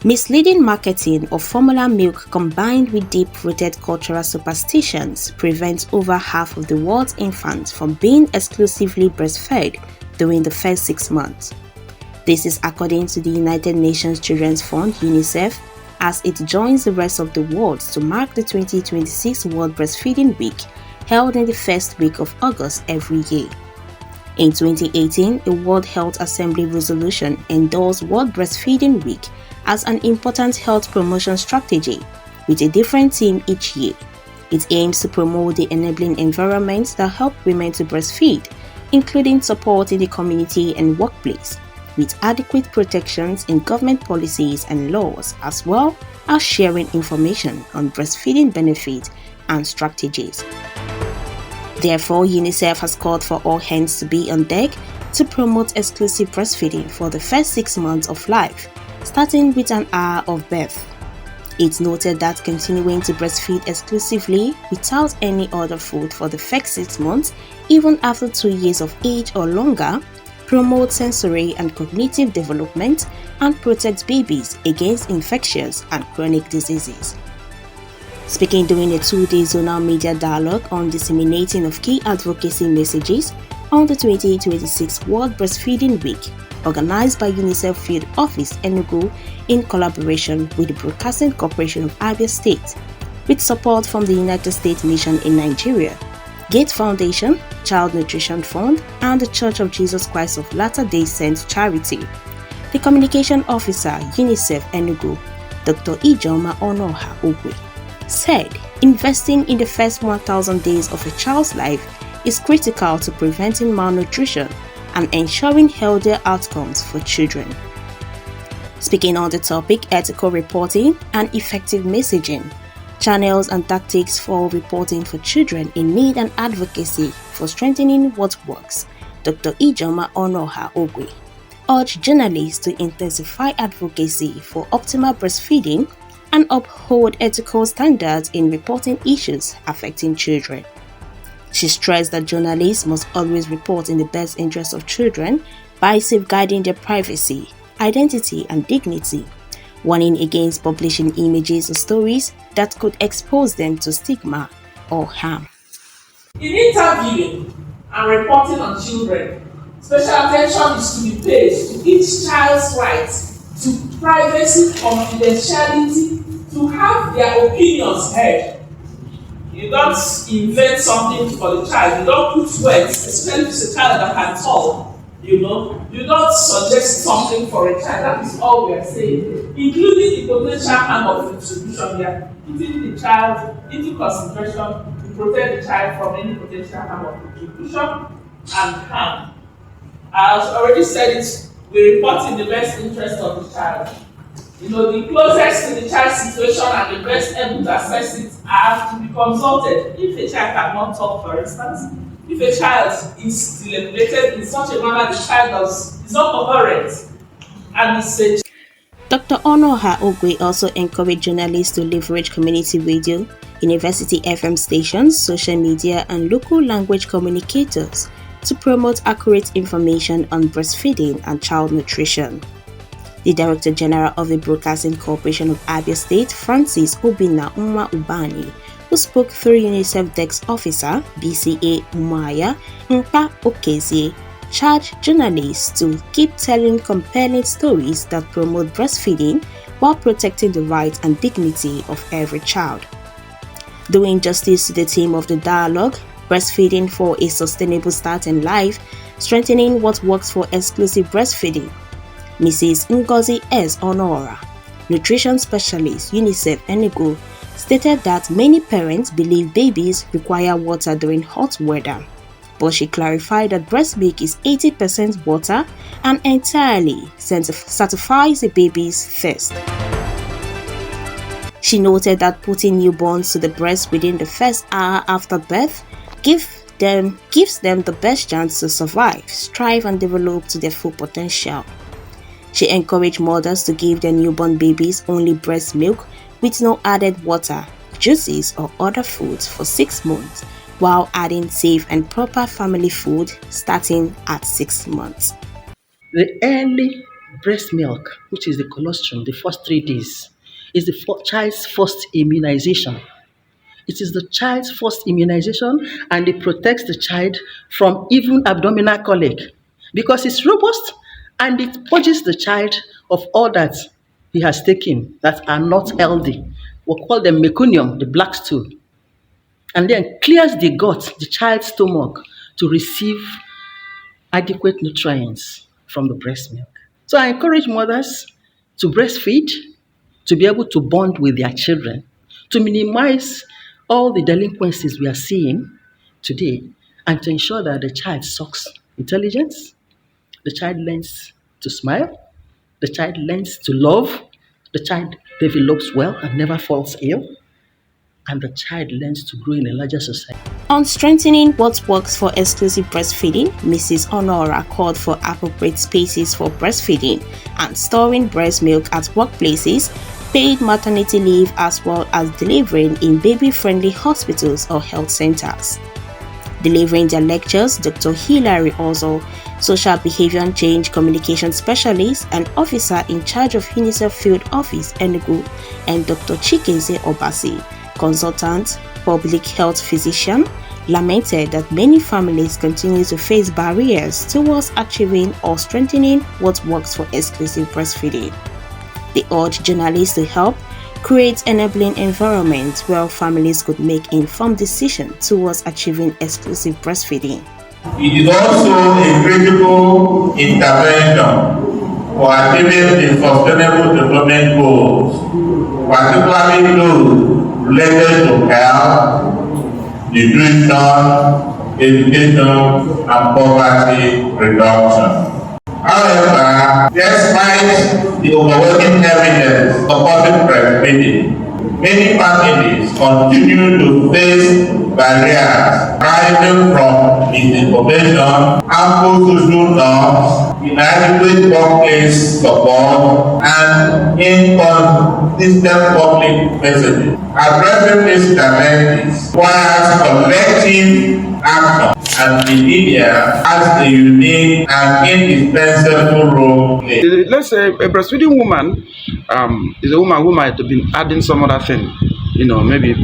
Misleading marketing of formula milk combined with deep-rooted cultural superstitions prevents over half of the world's infants from being exclusively breastfed during the first 6 months. This is according to the United Nations Children's Fund (UNICEF) as it joins the rest of the world to mark the 2026 World Breastfeeding Week held in the first week of August every year. In 2018, a World Health Assembly resolution endorsed World Breastfeeding Week as an important health promotion strategy with a different theme each year. It aims to promote the enabling environments that help women to breastfeed, including support in the community and workplace, with adequate protections in government policies and laws, as well as sharing information on breastfeeding benefits and strategies. Therefore, UNICEF has called for all hands to be on deck to promote exclusive breastfeeding for the first 6 months of life, starting with an hour of birth. It's noted that continuing to breastfeed exclusively without any other food for the first 6 months, even after 2 years of age or longer, promotes sensory and cognitive development and protects babies against infectious and chronic diseases. Speaking during a 2-day zonal media dialogue on disseminating of key advocacy messages on the 2026 World Breastfeeding Week, organized by UNICEF Field Office Enugu in collaboration with the Broadcasting Corporation of Abia State, with support from the United States Mission in Nigeria, Gates Foundation, Child Nutrition Fund, and the Church of Jesus Christ of Latter-day Saints Charity. The Communication Officer, UNICEF Enugu, Dr. Ijoma Onoha Ogwe, said investing in the first 1,000 days of a child's life is critical to preventing malnutrition and ensuring healthier outcomes for children. Speaking on the topic ethical reporting and effective messaging, channels and tactics for reporting for children in need and advocacy for strengthening what works, Dr. Ijoma Onoha Ogwe urged journalists to intensify advocacy for optimal breastfeeding and uphold ethical standards in reporting issues affecting children. She stressed that journalists must always report in the best interest of children by safeguarding their privacy, identity, and dignity, warning against publishing images or stories that could expose them to stigma or harm. In interviewing and reporting on children, special attention is to be paid to each child's right to privacy, confidentiality, to have their opinions heard. You don't invent something for the child. You don't put words, especially if it's a child that can talk. You don't suggest something for a child. That is all we are saying, including the potential harm of distribution. We are putting the child into consideration to protect the child from any potential harm of distribution and harm. As already said it, we report in the best interest of the child. The closest to the child's situation and the best able to assess it are to be consulted. If a child cannot talk, for instance, if a child is stimulated in such a manner the child is not coherent and is a Dr. Onoha Ogwe also encouraged journalists to leverage community radio, university FM stations, social media, and local language communicators to promote accurate information on breastfeeding and child nutrition. The Director General of the Broadcasting Corporation of Abia State, Francis Obinna Nwa Ubani, who spoke through UNICEF Desk Officer BCA Umaya Mpa Okezie, charged journalists to keep telling compelling stories that promote breastfeeding while protecting the rights and dignity of every child. Doing justice to the theme of the dialogue, breastfeeding for a sustainable start in life, strengthening what works for exclusive breastfeeding, Mrs. Ngozi S. Honora, nutrition specialist, UNICEF Enugu, stated that many parents believe babies require water during hot weather, but she clarified that breast milk is 80% water and entirely satisfies a baby's thirst. She noted that putting newborns to the breast within the first hour after birth gives them the best chance to survive, strive, and develop to their full potential. She encouraged mothers to give their newborn babies only breast milk with no added water, juices, or other foods for 6 months, while adding safe and proper family food starting at 6 months. The early breast milk, which is the colostrum, the first 3 days, is the child's first immunization. It is the child's first immunization, and it protects the child from even abdominal colic because it's robust and it purges the child of all that he has taken that are not healthy. We call them meconium, the black stool, and then clears the gut, the child's stomach, to receive adequate nutrients from the breast milk. So I encourage mothers to breastfeed, to be able to bond with their children, to minimize all the delinquencies we are seeing today, and to ensure that the child sucks intelligence, the child learns to smile, the child learns to love, the child develops well and never falls ill, and the child learns to grow in a larger society. On strengthening what works for exclusive breastfeeding, Mrs. Honora called for appropriate spaces for breastfeeding and storing breast milk at workplaces, paid maternity leave, as well as delivering in baby-friendly hospitals or health centers. Delivering their lectures, Dr. Hilary Ozo, social behavior and change communication specialist and officer in charge of UNICEF Field Office Enugu, and Dr. Chikeze Obasi, consultant public health physician, lamented that many families continue to face barriers towards achieving or strengthening what works for exclusive breastfeeding. They urged journalists to help create enabling environments where families could make informed decisions towards achieving exclusive breastfeeding. It is also a critical intervention for achieving the Sustainable Development Goals, particularly those related to health, nutrition, education, and poverty reduction. However, despite the overwhelming evidence supporting breastfeeding, many families continue to face barriers arising from misinformation, harmful social norms, inadequate workplace support, and inconsistent public messaging. Addressing these challenges requires collective action, and the media has a unique and indispensable role to play. Let's say a breastfeeding woman is a woman who might have been adding some other thing, maybe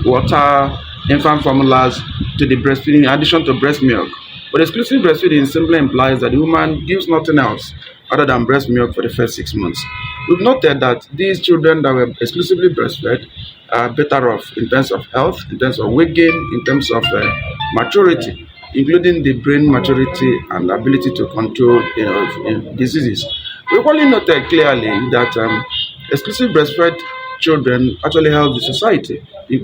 water, infant formulas to the breastfeeding in addition to breast milk. But exclusive breastfeeding simply implies that the woman gives nothing else other than breast milk for the first 6 months. We've noted that these children that were exclusively breastfed are better off in terms of health, in terms of weight gain, in terms of maturity, including the brain maturity and ability to control diseases. We've only noted clearly that exclusive breastfed children actually help the society.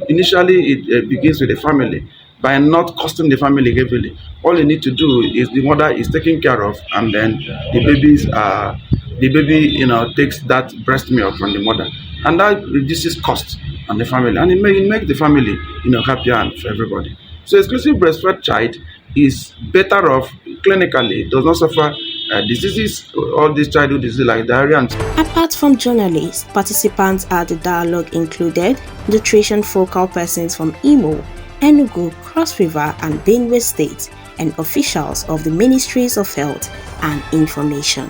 Initially, it begins with the family by not costing the family heavily. All you need to do is the mother is taken care of, and then the baby takes that breast milk from the mother, and that reduces cost on the family, and it makes the family happier and for everybody. So exclusive breastfed child is better off clinically, does not suffer diseases, all these childhood diseases like diarrhea. Apart from journalists, participants at the dialogue included nutrition focal persons from Imo, Enugu, Cross River and Benue State, and officials of the Ministries of Health and Information.